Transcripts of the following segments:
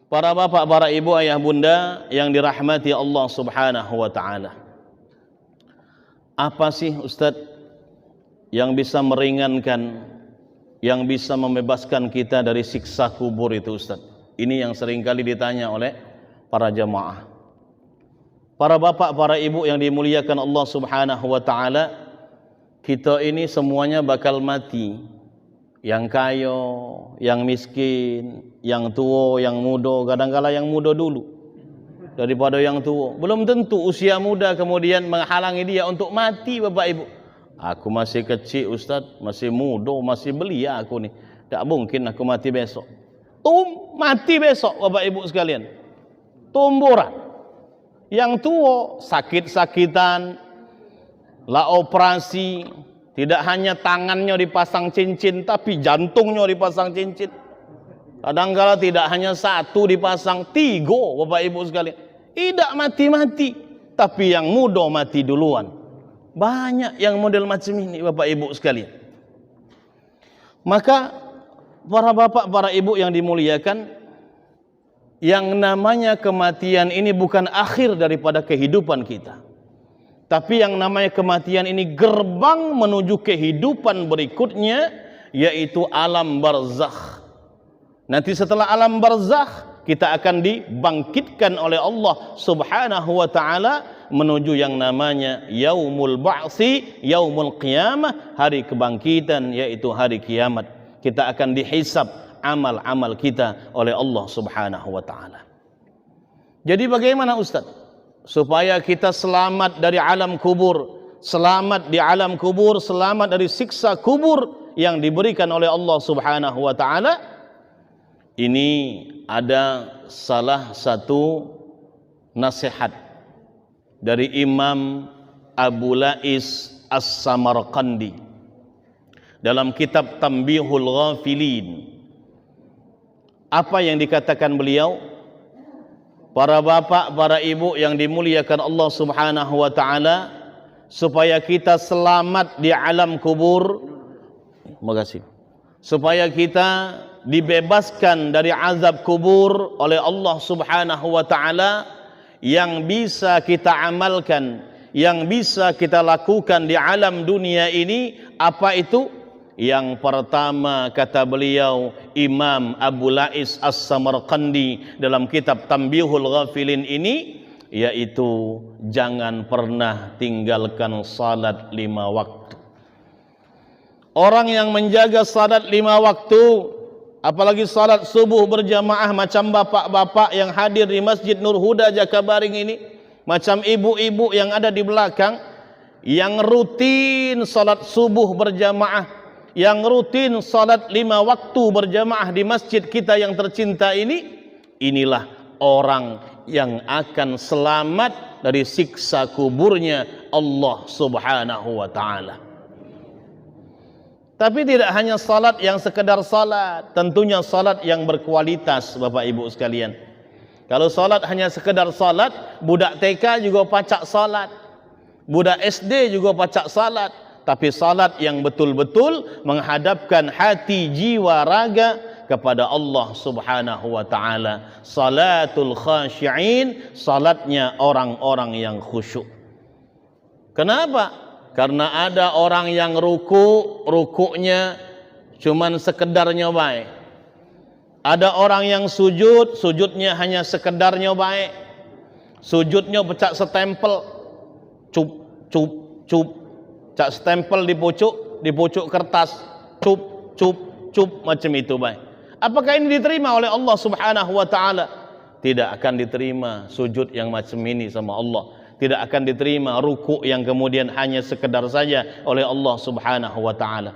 Para bapak, para ibu, ayah, bunda yang dirahmati Allah Subhanahu wa taala. Apa sih Ustadz yang bisa meringankan, yang bisa membebaskan kita dari siksa kubur itu Ustadz? Ini yang seringkali ditanya oleh para jamaah. Para bapak, para ibu yang dimuliakan Allah Subhanahu wa taala, kita ini semuanya bakal mati. Yang kaya, yang miskin, yang tua, yang muda. Kadang-kala yang muda dulu daripada yang tua. Belum tentu usia muda kemudian menghalangi dia untuk mati, bapak ibu. Aku masih kecil Ustaz, masih muda, masih belia aku nih. Tak mungkin aku mati besok. Mati besok bapak ibu sekalian. Tumburan. Yang tua sakit-sakitan, lah operasi. Tidak hanya tangannya dipasang cincin, tapi jantungnya dipasang cincin. Kadang-kala tidak hanya satu dipasang, 3 bapak ibu sekalian. Tidak mati-mati, tapi yang muda mati duluan. Banyak yang model macam ini bapak ibu sekalian. Maka para bapak, para ibu yang dimuliakan, yang namanya kematian ini bukan akhir daripada kehidupan kita. Tapi yang namanya kematian ini gerbang menuju kehidupan berikutnya, yaitu alam barzakh. Nanti setelah alam barzakh, kita akan dibangkitkan oleh Allah Subhanahu wa taala menuju yang namanya yaumul ba'si, yaumul qiyamah, hari kebangkitan, yaitu hari kiamat. Kita akan dihisab amal-amal kita oleh Allah Subhanahu wa taala. Jadi bagaimana Ustaz supaya kita selamat dari alam kubur, selamat di alam kubur, selamat dari siksa kubur yang diberikan oleh Allah Subhanahu wa taala? Ini ada salah satu nasihat dari Imam Abu Lais As-Samarqandi dalam kitab Tanbihul Ghafilin. Apa yang dikatakan beliau? Para bapak, para ibu yang dimuliakan Allah Subhanahu wa taala, supaya kita selamat di alam kubur, supaya kita dibebaskan dari azab kubur oleh Allah Subhanahu wa taala, yang bisa kita amalkan, yang bisa kita lakukan di alam dunia ini, apa itu? Yang pertama kata beliau Imam Abu Lais As-Samarqandi dalam kitab Tanbihul Ghafilin ini, yaitu jangan pernah tinggalkan salat 5 waktu. Orang yang menjaga salat 5 waktu, apalagi salat subuh berjamaah macam bapak-bapak yang hadir di Masjid Nur Huda Jakabaring ini, macam ibu-ibu yang ada di belakang yang rutin salat subuh berjamaah, yang rutin salat 5 waktu berjamaah di masjid kita yang tercinta ini, inilah orang yang akan selamat dari siksa kuburnya Allah Subhanahu wa taala. Tapi tidak hanya salat yang sekedar salat, tentunya salat yang berkualitas bapak ibu sekalian. Kalau salat hanya sekedar salat, budak TK juga pacak salat, budak SD juga pacak salat. Tapi salat yang betul-betul menghadapkan hati, jiwa, raga kepada Allah Subhanahu wa taala. Salatul khashi'in, salatnya orang-orang yang khusyuk. Kenapa? Karena ada orang yang rukuknya cuman sekedar nyobai. Ada orang yang sujudnya hanya sekedarnya baik. Sujudnya pecah setempel, cup cup cup. Cak stempel di pucuk kertas, cup macam itu baik. Apakah ini diterima oleh Allah Subhanahu wa taala? Tidak akan diterima sujud yang macam ini sama Allah. Tidak akan diterima rukuk yang kemudian hanya sekedar saja oleh Allah Subhanahu wa taala.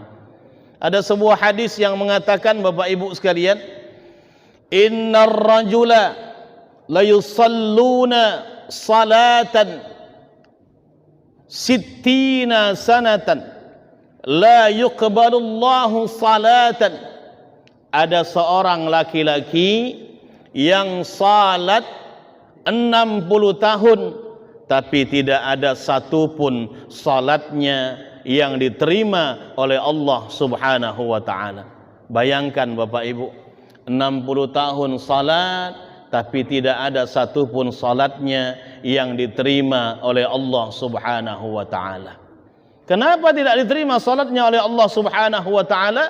Ada sebuah hadis yang mengatakan bapak ibu sekalian, innar rajula la yusalluna salatan sittina sanatan la yuqbalullahu salatan. Ada seorang laki-laki yang salat 60 tahun tapi tidak ada satupun salatnya yang diterima oleh Allah Subhanahu wa taala. Bayangkan Bapak Ibu, 60 tahun salat tapi tidak ada satupun salatnya yang diterima oleh Allah Subhanahu wa taala. Kenapa tidak diterima salatnya oleh Allah Subhanahu wa taala?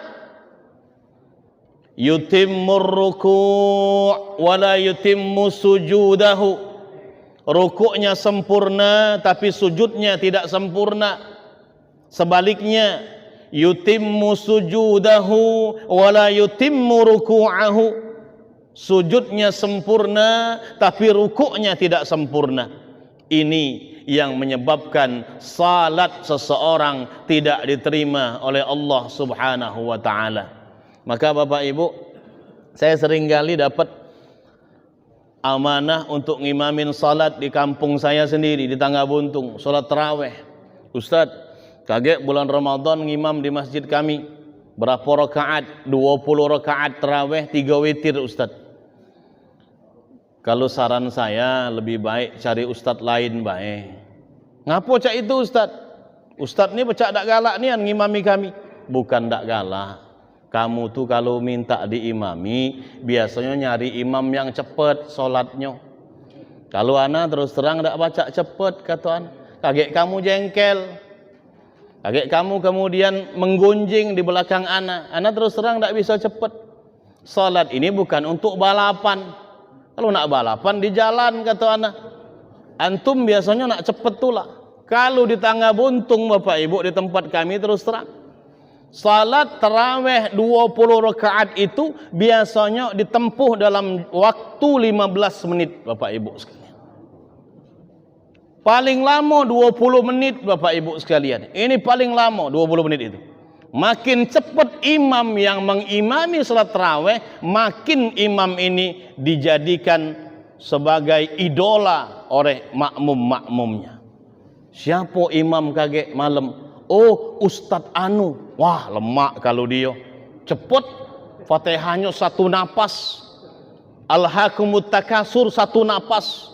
Yutimmur ruku' wa la yutimmu sujudahu. Rukuknya sempurna tapi sujudnya tidak sempurna. Sebaliknya, yutimmu sujudahu wa la yutimmu ruku'ahu. Sujudnya sempurna tapi rukuknya tidak sempurna. Ini yang menyebabkan salat seseorang tidak diterima oleh Allah Subhanahu wa taala. Maka Bapak Ibu, saya seringkali dapat amanah untuk ngimamin salat di kampung saya sendiri di Tangga Buntung, salat tarawih. Ustaz, kaget bulan Ramadan ngimam di masjid kami. Berapa rakaat? 20 rakaat tarawih, 3 witir Ustaz. Kalau saran saya lebih baik cari ustaz lain baik. Ngapo cak itu ustaz? Ustaz ni pecak dak galak ni an ngimami kami. Bukan dak galak. Kamu tuh kalau minta diimami biasanya nyari imam yang cepat solatnya. Kalau ana terus terang dak baca cepat kata an. Kaget kamu jengkel. Kaget kamu kemudian menggunjing di belakang ana. Ana terus terang dak bisa cepat. Salat ini bukan untuk balapan. Kalau nak balapan di jalan kata anak. Antum biasanya nak cepet tulah. Kalau di Tangga Buntung Bapak Ibu di tempat kami terus terang. Salat tarawih 20 rakaat itu biasanya ditempuh dalam waktu 15 menit Bapak Ibu sekalian. Paling lama 20 menit Bapak Ibu sekalian. Ini paling lama 20 menit itu. Makin cepat imam yang mengimami salat tarawih, makin imam ini dijadikan sebagai idola oleh makmum-makmumnya. Siapa imam kaget malam? Oh, Ustadz Anu. Wah, lemak kalau dia. Cepat, Fatihahnya satu napas. Alhaakumut takasur satu napas.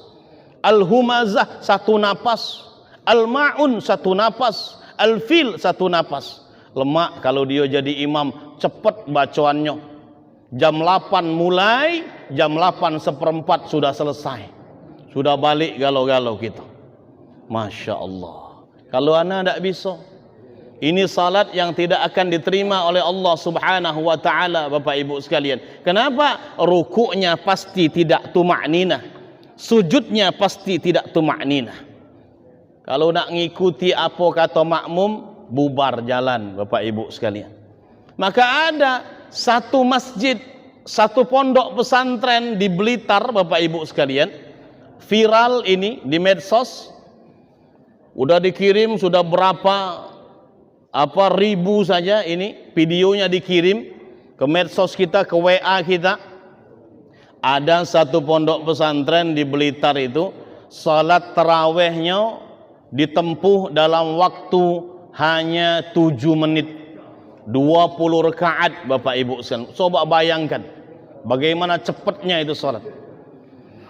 Al-humazah satu napas. Al-ma'un satu napas. Al-fil satu napas. Lemak kalau dia jadi imam, cepat bacaannya. Jam 8 mulai, jam 8 seperempat sudah selesai. Sudah balik galau-galau kita. Masya Allah. Kalau anak tidak bisa, ini salat yang tidak akan diterima oleh Allah Subhanahu wa taala Bapak Ibu sekalian. Kenapa? Rukuknya pasti tidak tumakninah. Sujudnya pasti tidak tumakninah. Kalau nak ngikuti apa kata makmum, bubar jalan Bapak Ibu sekalian. Maka ada satu masjid, satu pondok pesantren di Blitar Bapak Ibu sekalian, viral ini di medsos, udah dikirim sudah berapa ribu saja ini videonya dikirim ke medsos kita, ke WA kita. Ada satu pondok pesantren di Blitar itu salat tarawihnya ditempuh dalam waktu hanya 7 menit 20 rakaat Bapak Ibu sekalian. Coba bayangkan bagaimana cepatnya itu salat.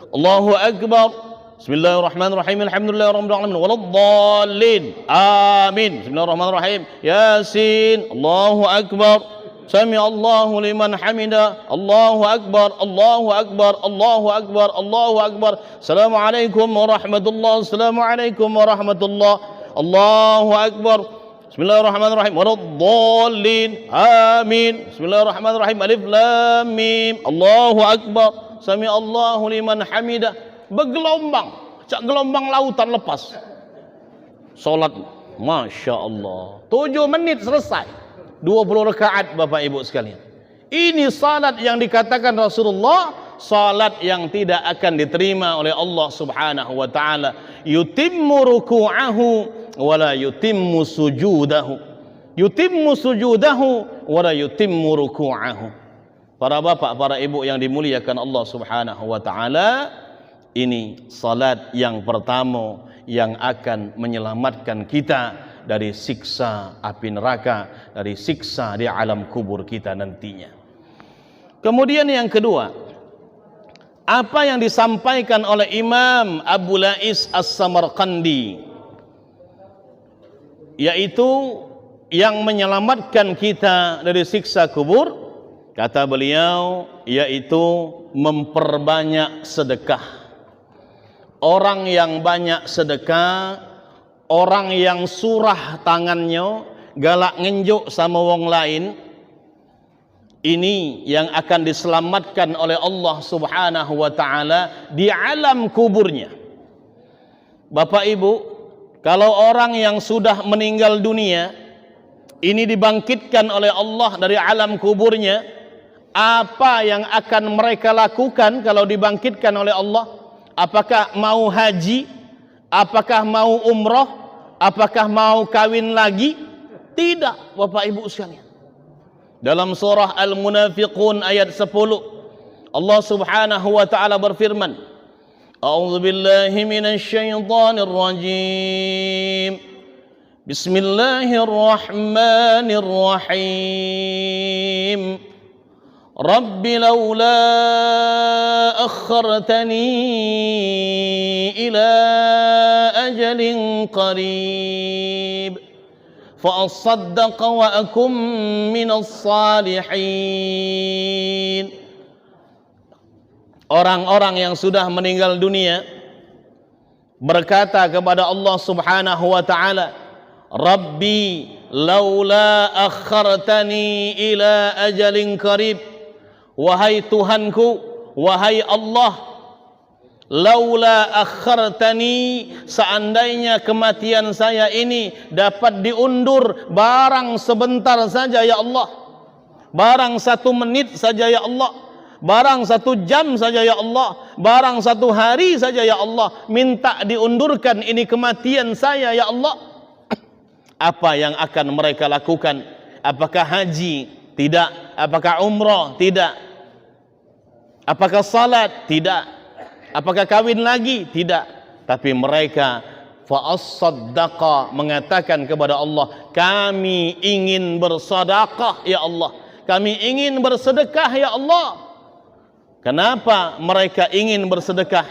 Allahu Akbar. Bismillahirrahmanirrahim. Alhamdulillahirabbil alamin. Waladdallin. Amin. Bismillahirrahmanirrahim. Yasin. Allahu Akbar. Sami Allahu liman hamida. Allahu Akbar. Allahu Akbar. Allahu Akbar. Allahu Akbar. Assalamualaikum warahmatullahi. Assalamualaikum warahmatullahi. Allahu Akbar. Bismillahirrahmanirrahim. Waladdallin. Amin. Bismillahirrahmanirrahim. Alif lam mim. Allahu Akbar. Sami Allahu liman hamidah. Bergelombang, cak gelombang lautan lepas. Salat, Masya Allah. 7 menit selesai. 20 rakaat Bapak Ibu sekalian. Ini salat yang dikatakan Rasulullah, salat yang tidak akan diterima oleh Allah Subhanahu wa taala. Yutimmu ruku'ahu wa la yutimmu sujudahu. Yutimmu sujudahu wa la yutimmu ruku'ahu. Para bapak, para ibu yang dimuliakan Allah Subhanahu wa taala, ini salat yang pertama yang akan menyelamatkan kita dari siksa api neraka, dari siksa di alam kubur kita nantinya. Kemudian yang kedua, apa yang disampaikan oleh Imam Abu Lais As-Samarqandi, yaitu yang menyelamatkan kita dari siksa kubur, Kata beliau, yaitu memperbanyak sedekah. Orang yang banyak sedekah, orang yang surah tangannya, galak ngenjuk sama wong lain, ini yang akan diselamatkan oleh Allah Subhanahu wa taala di alam kuburnya. Bapak Ibu, kalau orang yang sudah meninggal dunia ini dibangkitkan oleh Allah dari alam kuburnya, apa yang akan mereka lakukan kalau dibangkitkan oleh Allah? Apakah mau haji? Apakah mau umroh? Apakah mau kawin lagi? Tidak, Bapak Ibu sekalian. Dalam surah Al-Munafiqun ayat 10, Allah Subhanahu wa taala berfirman, A'udzu billahi minasy syaithanir rajim. Bismillahirrahmanirrahim. Rabbi laula akhartani ila ajalin qarib fa asaddaqa wa akum minas salihin. Orang-orang yang sudah meninggal dunia berkata kepada Allah Subhanahu wa taala, Rabbi laula akhartani ila ajalin qarib. Wahai Tuhanku, wahai Allah, laula akhartani, seandainya kematian saya ini dapat diundur barang sebentar saja ya Allah, barang 1 menit saja ya Allah, barang 1 jam saja ya Allah, barang 1 hari saja ya Allah, minta diundurkan ini kematian saya ya Allah. Apa yang akan mereka lakukan? Apakah haji? Tidak. Apakah umrah? Tidak. Apakah salat? Tidak. Apakah kawin lagi? Tidak. Tapi mereka fa'as-saddaqa, mengatakan kepada Allah, kami ingin bersedekah ya Allah, kami ingin bersedekah ya Allah. Kenapa mereka ingin bersedekah?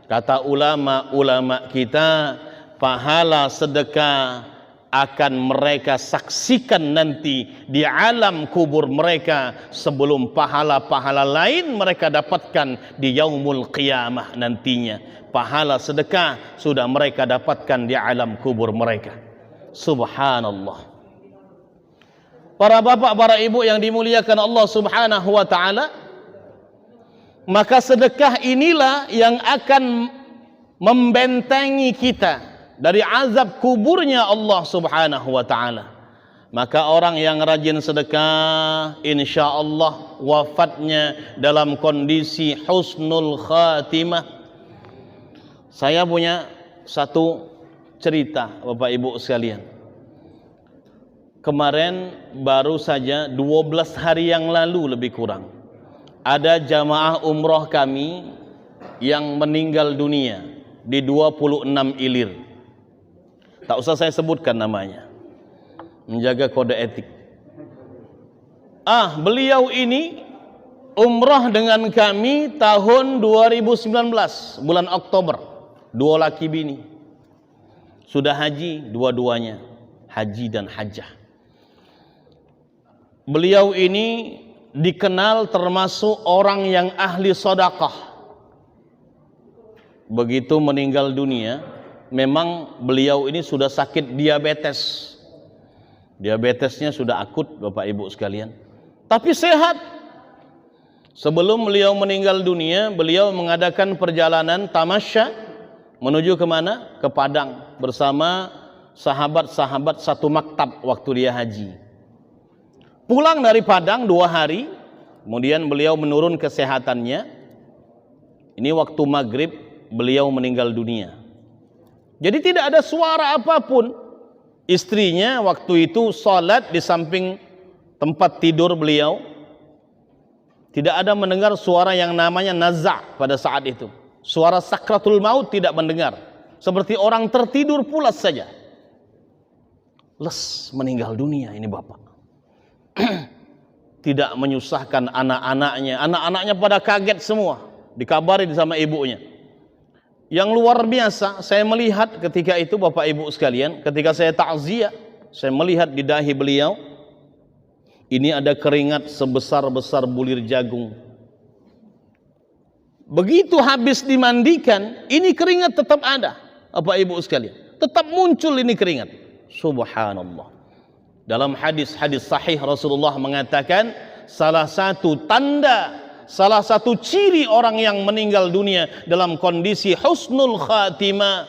Kata ulama-ulama kita, pahala sedekah akan mereka saksikan nanti di alam kubur mereka sebelum pahala-pahala lain mereka dapatkan di yaumul qiyamah nantinya. Pahala sedekah sudah mereka dapatkan di alam kubur mereka. Subhanallah. Para bapak, para ibu yang dimuliakan Allah Subhanahu wa taala, maka sedekah inilah yang akan membentengi kita dari azab kuburnya Allah Subhanahu wa taala. Maka orang yang rajin sedekah, insyaallah wafatnya dalam kondisi husnul khatimah. Saya punya satu cerita Bapak Ibu sekalian. Kemarin baru saja 12 hari yang lalu lebih kurang, ada jamaah umroh kami yang meninggal dunia di 26 Ilir. Tak usah saya sebutkan namanya, menjaga kode etik. Beliau ini umrah dengan kami tahun 2019 bulan Oktober, 2 laki bini. Sudah haji dua-duanya, haji dan hajjah. Beliau ini dikenal termasuk orang yang ahli sedekah. Begitu meninggal dunia, memang beliau ini sudah sakit diabetes. Diabetesnya sudah akut Bapak Ibu sekalian, tapi sehat. Sebelum beliau meninggal dunia, beliau mengadakan perjalanan tamasya menuju kemana? Ke Padang bersama sahabat-sahabat satu maktab waktu dia haji. Pulang dari Padang 2 hari, kemudian beliau menurun kesehatannya. Ini waktu maghrib beliau meninggal dunia. Jadi tidak ada suara apapun. Istrinya waktu itu salat di samping tempat tidur beliau. Tidak ada mendengar suara yang namanya naza' pada saat itu. Suara sakratul maut tidak mendengar. Seperti orang tertidur pulas saja. Les, meninggal dunia ini bapak. Tidak menyusahkan anak-anaknya. Anak-anaknya pada kaget semua. Dikabarin sama ibunya. Yang luar biasa, saya melihat ketika itu Bapak Ibu sekalian, ketika saya takziah, saya melihat di dahi beliau Ini ada keringat sebesar-besar bulir jagung. Begitu habis dimandikan, ini keringat tetap ada, Bapak Ibu sekalian. Tetap muncul ini keringat. Subhanallah. Dalam hadis-hadis sahih Rasulullah mengatakan, salah satu tanda, salah satu ciri orang yang meninggal dunia dalam kondisi husnul khatimah,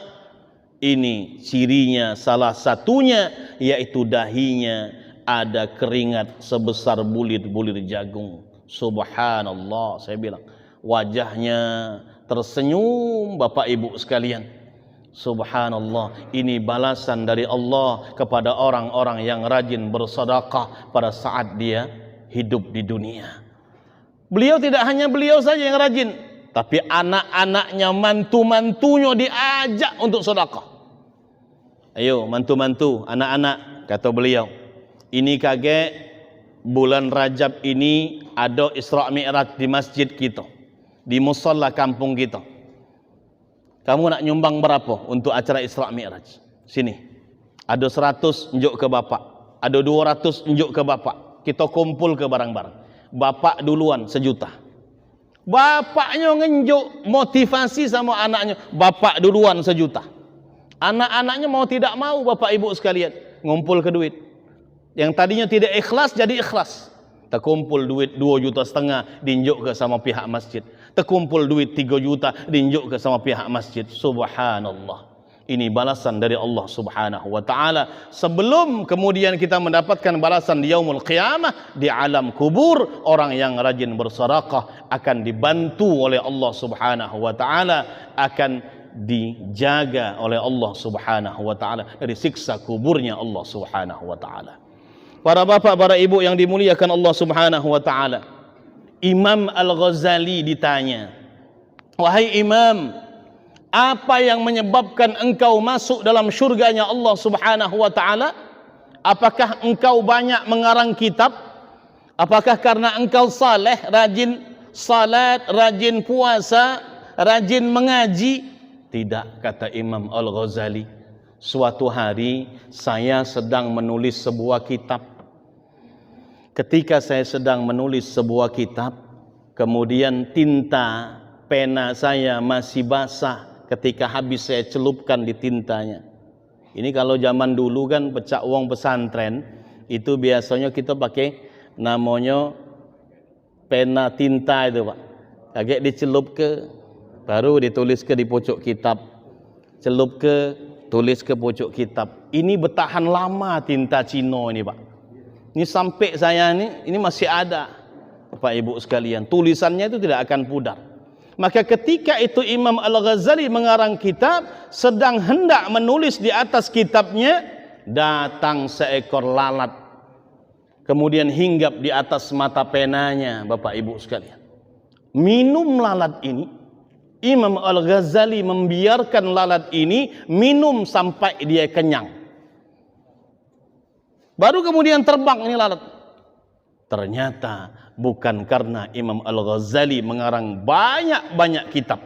ini cirinya salah satunya yaitu dahinya ada keringat sebesar bulir-bulir jagung. Subhanallah, saya bilang. Wajahnya tersenyum, Bapak Ibu sekalian. Subhanallah, ini balasan dari Allah kepada orang-orang yang rajin bersedekah pada saat dia hidup di dunia. Beliau tidak hanya beliau saja yang rajin, tapi anak-anaknya, mantu-mantunya diajak untuk sedekah. Ayo mantu-mantu, anak-anak, kata beliau, ini kakek bulan Rajab ini ada Isra Mi'raj di masjid kita, di musalla kampung kita. Kamu nak nyumbang berapa untuk acara Isra Mi'raj? Sini. Ada 100 njuk ke bapak, ada 200 njuk ke bapak. Kita kumpul ke barang-barang. Bapak duluan 1 juta. Bapaknya ngenjuk motivasi sama anaknya. Bapak duluan 1 juta. Anak-anaknya mau tidak mau, Bapak Ibu sekalian, ngumpul ke duit. Yang tadinya tidak ikhlas jadi ikhlas. Terkumpul duit 2,5 juta dinjuk ke sama pihak masjid. Terkumpul duit 3 juta dinjuk ke sama pihak masjid. Subhanallah. Ini balasan dari Allah Subhanahu wa taala. Sebelum kemudian kita mendapatkan balasan di yaumul qiyamah, di alam kubur, orang yang rajin bersedekah akan dibantu oleh Allah Subhanahu wa taala, akan dijaga oleh Allah Subhanahu wa taala dari siksa kuburnya Allah Subhanahu wa taala. Para bapak, para ibu yang dimuliakan Allah Subhanahu wa taala, Imam Al-Ghazali ditanya, "Wahai Imam, apa yang menyebabkan engkau masuk dalam syurganya Allah Subhanahu wa taala? Apakah engkau banyak mengarang kitab? Apakah karena engkau saleh, rajin salat, rajin puasa, rajin mengaji?" Tidak, kata Imam Al-Ghazali. Suatu hari saya sedang menulis sebuah kitab. Ketika saya sedang menulis sebuah kitab, kemudian tinta pena saya masih basah ketika habis saya celupkan di tintanya. Ini kalau zaman dulu kan pecak uang pesantren, itu biasanya kita pakai namanya pena tinta itu, Pak. Agak dicelup ke, baru ditulis ke di pojok kitab. Celup ke, tulis ke pojok kitab. Ini bertahan lama tinta Cina ini, Pak. Ini sampai saya ini masih ada, Bapak Ibu sekalian. Tulisannya itu tidak akan pudar. Maka ketika itu Imam Al-Ghazali mengarang kitab, sedang hendak menulis di atas kitabnya, datang seekor lalat. Kemudian hinggap di atas mata penanya, Bapak Ibu sekalian. Minum lalat ini, Imam Al-Ghazali membiarkan lalat ini minum sampai dia kenyang. Baru kemudian terbang ini lalat. Ternyata bukan karena Imam Al-Ghazali mengarang banyak-banyak kitab.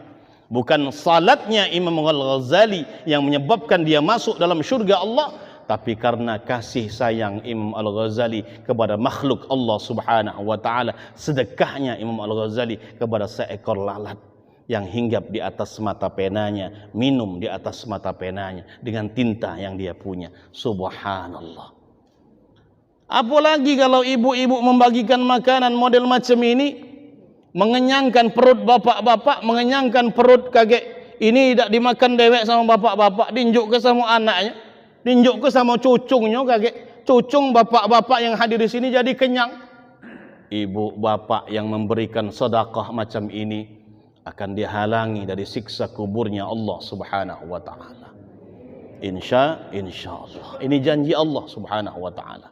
Bukan salatnya Imam Al-Ghazali yang menyebabkan dia masuk dalam syurga Allah, tapi karena kasih sayang Imam Al-Ghazali kepada makhluk Allah Subhanahu wa taala, sedekahnya Imam Al-Ghazali kepada seekor lalat yang hinggap di atas mata penanya, minum di atas mata penanya dengan tinta yang dia punya. Subhanallah. Apalagi kalau ibu-ibu membagikan makanan model macam ini, mengenyangkan perut bapak-bapak, mengenyangkan perut kakek. Ini tidak dimakan dewek sama bapak-bapak, dinjuk ke sama anaknya, dinjuk ke sama cucungnya kakek. Cucung bapak-bapak yang hadir di sini jadi kenyang. Ibu bapak yang memberikan sedekah macam ini akan dihalangi dari siksa kuburnya Allah Subhanahu wa taala. Insya Allah. Ini janji Allah Subhanahu wa taala.